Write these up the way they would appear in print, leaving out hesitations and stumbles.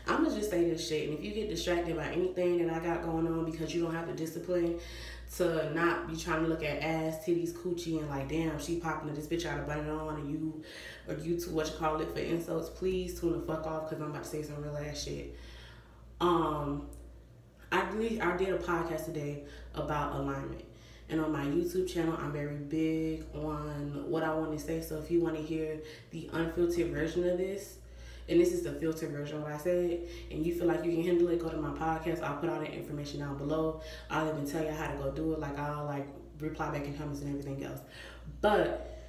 I'm gonna just say this shit. And if you get distracted by anything that I got going on because you don't have the discipline to not be trying to look at ass, titties, coochie, and like, damn, she popping this bitch out of button on, or you to what you call it for insults, please tune the fuck off because I'm about to say some real ass shit. I did a podcast today about alignment. And on my YouTube channel, I'm very big on what I want to say. So if you want to hear the unfiltered version of this, and this is the filtered version of what I said, and you feel like you can handle it, go to my podcast. I'll put all the information down below. I'll even tell you how to go do it. Like, I'll like reply back in comments and everything else. But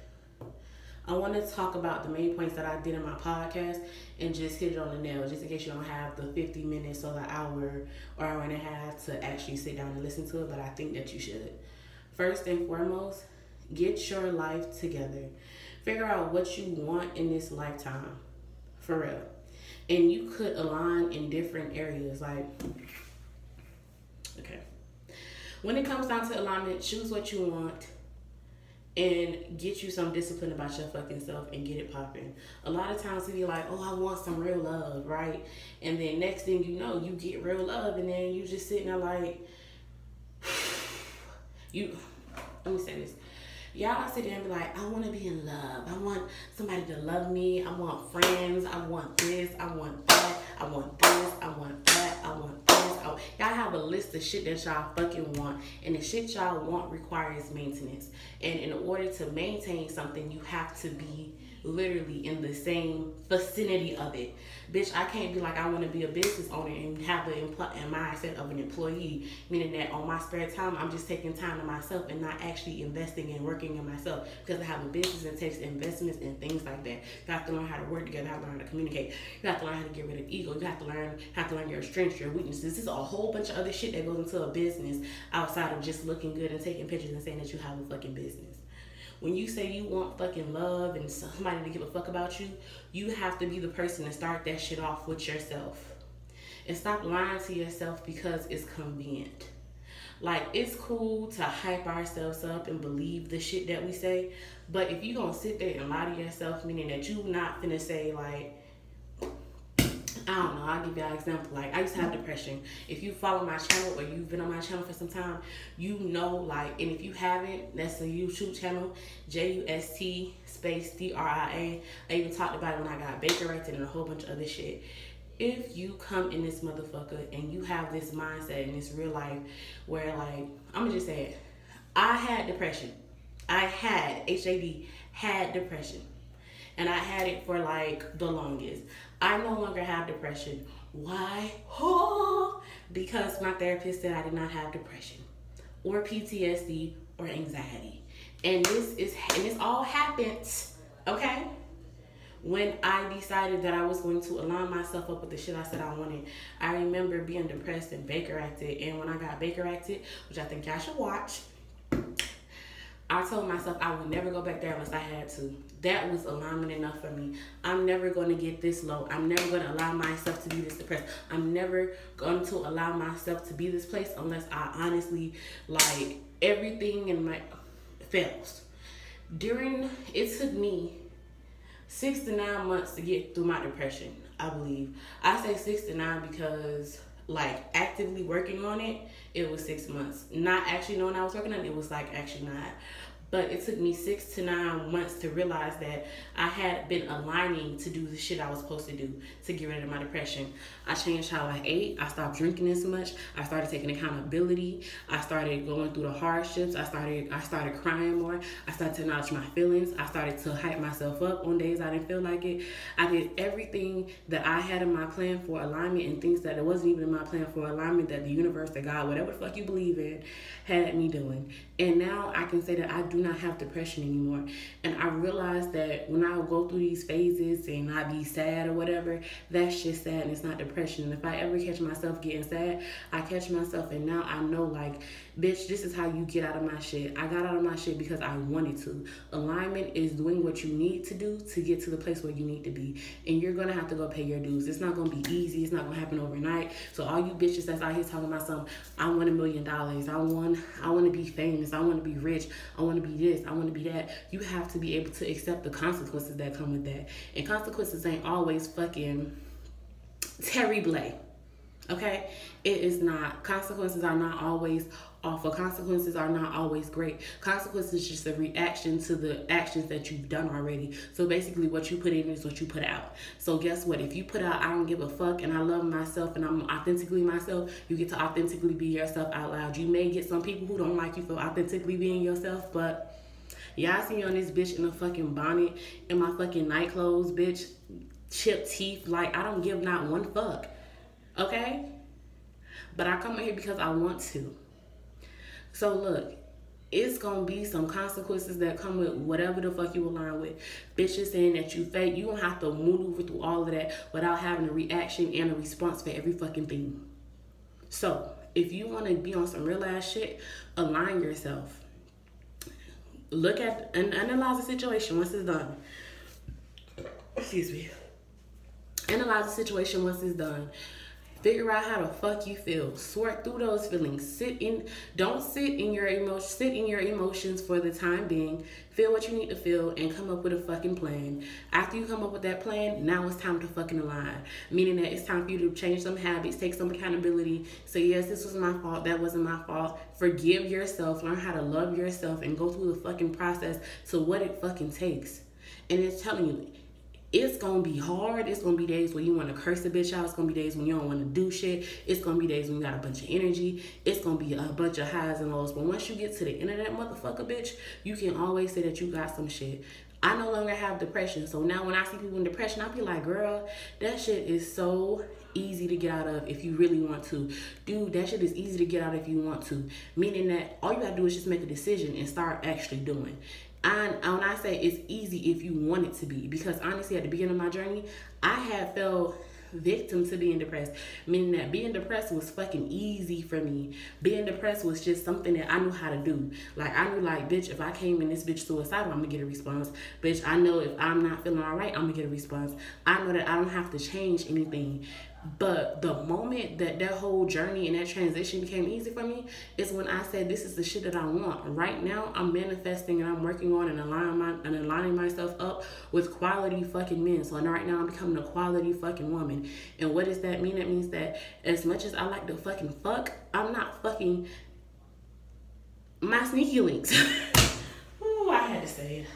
I want to talk about the main points that I did in my podcast and just hit it on the nail, just in case you don't have the 50 minutes or the hour or hour and a half to actually sit down and listen to it, but I think that you should. First and foremost, get your life together. Figure out what you want in this lifetime, for real. And you could align in different areas, like, okay. When it comes down to alignment, choose what you want and get you some discipline about your fucking self and get it popping. A lot of times we be like, oh, I want some real love, right? And then next thing you know, you get real love, and then you just sitting there like, let me say this. Y'all sit there and be like, I want to be in love. I want somebody to love me. I want friends. I want this. I want that. I want this. I want that. I want this. Y'all have a list of shit that y'all fucking want. And the shit y'all want requires maintenance. And in order to maintain something, you have to be literally in the same vicinity of it. Bitch, I can't be like, I want to be a business owner and have the mindset of an employee, meaning that on my spare time, I'm just taking time to myself and not actually investing and working in myself, because I have a business that takes investments and things like that. You have to learn how to work together, you have to learn how to communicate, you have to learn how to get rid of ego, you have to learn your strengths, your weaknesses. This is a whole bunch of other shit that goes into a business outside of just looking good and taking pictures and saying that you have a fucking business. When you say you want fucking love and somebody to give a fuck about you, you have to be the person to start that shit off with yourself. And stop lying to yourself because it's convenient. Like, it's cool to hype ourselves up and believe the shit that we say, but if you gonna sit there and lie to yourself, meaning that you not finna say like, I don't know, I'll give you an example. Like, I used to have depression. If you follow my channel or you've been on my channel for some time, you know, like, and if you haven't, that's a YouTube channel, JUST space DRIA. I even talked about it when I got Baker Acted and a whole bunch of other shit. If you come in this motherfucker and you have this mindset in this real life where, like, I'm gonna just say it, I had depression. I had, had depression. And I had it for like the longest. I no longer have depression. Why? Oh, because my therapist said I did not have depression or PTSD or anxiety. And this all happened, okay, when I decided that I was going to align myself up with the shit I said I wanted. I remember being depressed and Baker Acted. And when I got Baker Acted, which I think y'all should watch, I told myself I would never go back there unless I had to. That was alignment enough for me. I'm never going to get this low. I'm never going to allow myself to be this depressed. I'm never going to allow myself to be this place unless I honestly, like, everything in my fails. It took me 6 to 9 months to get through my depression, I believe. I say 6 to 9 because, like, actively working on it, it was 6 months. Not actually knowing I was working on it, it was like actually not. But it took me 6 to 9 months to realize that I had been aligning to do the shit I was supposed to do to get rid of my depression. I changed how I ate. I stopped drinking as much. I started taking accountability. I started going through the hardships. I started crying more. I started to acknowledge my feelings. I started to hype myself up on days I didn't feel like it. I did everything that I had in my plan for alignment and things that it wasn't even in my plan for alignment that the universe, that God, whatever the fuck you believe in, had me doing. And now I can say that I do not have depression anymore. And I realized that when I go through these phases and I be sad or whatever, that's just sad and it's not depression. And if I ever catch myself getting sad, I catch myself, and now I know, like, bitch, this is how you get out of my shit. I got out of my shit because I wanted to. Alignment is doing what you need to do to get to the place where you need to be. And you're gonna have to go pay your dues. It's not gonna be easy. It's not gonna happen overnight. So all you bitches that's out here talking about something, I want $1 million. I want to be famous. I want to be rich. I want to be this. I want to be that. You have to be able to accept the consequences that come with that. And consequences ain't always fucking terrible. Okay? It is not. Consequences are not always awful. Consequences are not always great. Consequences is just a reaction to the actions that you've done already. So basically what you put in is what you put out. So guess what? If you put out, I don't give a fuck and I love myself and I'm authentically myself, you get to authentically be yourself out loud. You may get some people who don't like you for authentically being yourself, but y'all see me on this bitch in a fucking bonnet, in my fucking night clothes, bitch, chipped teeth. Like, I don't give not one fuck. Okay? But I come in here because I want to. So look, it's gonna be some consequences that come with whatever the fuck you align with. Bitches saying that you fake, you don't have to maneuver through all of that without having a reaction and a response for every fucking thing. So, if you wanna be on some real ass shit, align yourself. Look at and analyze the situation once it's done. Excuse me. Analyze the situation once it's done. Figure out how the fuck you feel. Sort through those feelings. Don't sit in your emotions. Sit in your emotions for the time being. Feel what you need to feel and come up with a fucking plan. After you come up with that plan, now it's time to fucking align. Meaning that it's time for you to change some habits, take some accountability. Say, yes, this was my fault. That wasn't my fault. Forgive yourself. Learn how to love yourself and go through the fucking process to what it fucking takes. And it's telling you, it's gonna be hard. It's gonna be days where you wanna curse a bitch out. It's gonna be days when you don't wanna do shit. It's gonna be days when you got a bunch of energy. It's gonna be a bunch of highs and lows. But once you get to the end of that motherfucker, bitch, you can always say that you got some shit. I no longer have depression. So now when I see people in depression, I be like, girl, that shit is so easy to get out of if you really want to. Dude, that shit is easy to get out if you want to. Meaning that all you gotta do is just make a decision and start actually doing. And when I say it's easy if you want it to be, because honestly, at the beginning of my journey, I had fell victim to being depressed, meaning that being depressed was fucking easy for me. Being depressed was just something that I knew how to do. Like, I knew, like, bitch, if I came in this bitch suicidal, I'm gonna get a response. Bitch, I know if I'm not feeling all right, I'm gonna get a response. I know that I don't have to change anything. But the moment that that whole journey and that transition became easy for me is when I said, this is the shit that I want. Right now, I'm manifesting and I'm working on and aligning myself up with quality fucking men. So right now, I'm becoming a quality fucking woman. And what does that mean? That means that as much as I like to fucking fuck, I'm not fucking my sneaky links. Ooh, I had to say it.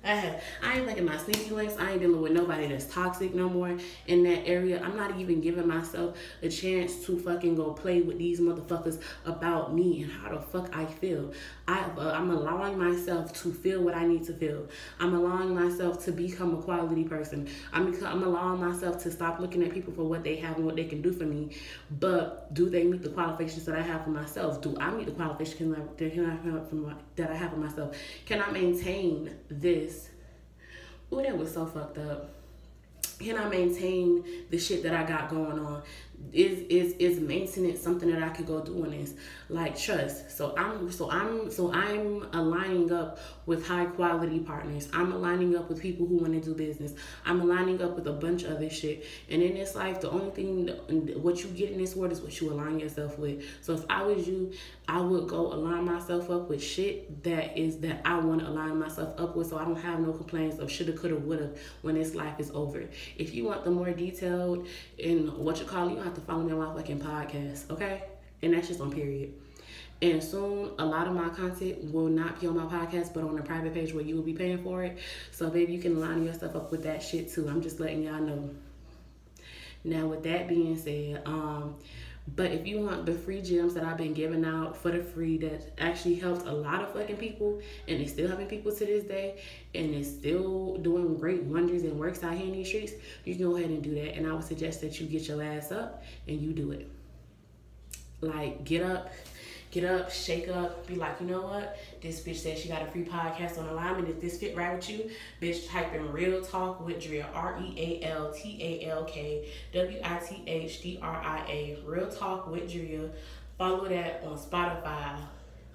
I ain't fucking my sneaky links. I ain't dealing with nobody that's toxic no more in that area. I'm not even giving myself a chance to fucking go play with these motherfuckers about me and how the fuck I feel. I'm allowing myself to feel what I need to feel. I'm allowing myself to become a quality person. I'm allowing myself to stop looking at people for what they have and what they can do for me. But do they meet the qualifications that I have for myself? Do I meet the qualifications that I have for myself? Can I maintain this? Ooh, that was so fucked up. Can I maintain the shit that I got going on? Is maintenance something that I could go do in this? Like, trust. So I'm aligning up with high quality partners. I'm aligning up with people who want to do business. I'm aligning up with a bunch of other shit. And in this life, the only thing, what you get in this world is what you align yourself with. So if I was you, I would go align myself up with shit that I want to align myself up with, so I don't have no complaints of shoulda, coulda, woulda when this life is over. If you want the more detailed in what you call it, you have to follow me on my fucking podcast, okay? And that's just on period. And soon, a lot of my content will not be on my podcast, but on the private page where you will be paying for it. So, baby, you can line yourself up with that shit, too. I'm just letting y'all know. Now, with that being said, but if you want the free gems that I've been giving out for the free that actually helped a lot of fucking people, and it's still helping people to this day, and it's still doing great wonders and works out here in these streets, you can go ahead and do that. And I would suggest that you get your ass up and you do it. Like, get up, shake up, be like, you know what? This bitch said she got a free podcast on alignment. If this fit right with you, bitch, type in Real Talk with Dria, RealTalkwithDria, Real Talk with Dria. Follow that on Spotify.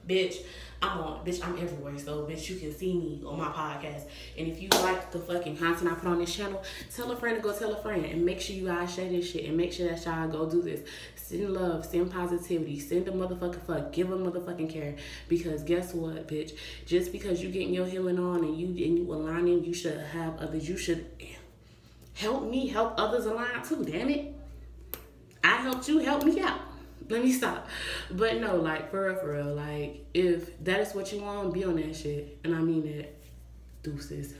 Bitch, I'm everywhere, so bitch, you can see me on my podcast. And if you like the fucking content I put on this channel, tell a friend to go tell a friend, and make sure you guys share this shit, and make sure that y'all go do this. Send love, send positivity, send a motherfucking fuck, give a motherfucking care. Because guess what, bitch? Just because you getting your healing on and you aligning, you should have others. You should help me help others align too. Damn it. I helped you, help me out. Let me stop. But no, like for real, like if that is what you want, be on that shit. And I mean it. Deuces.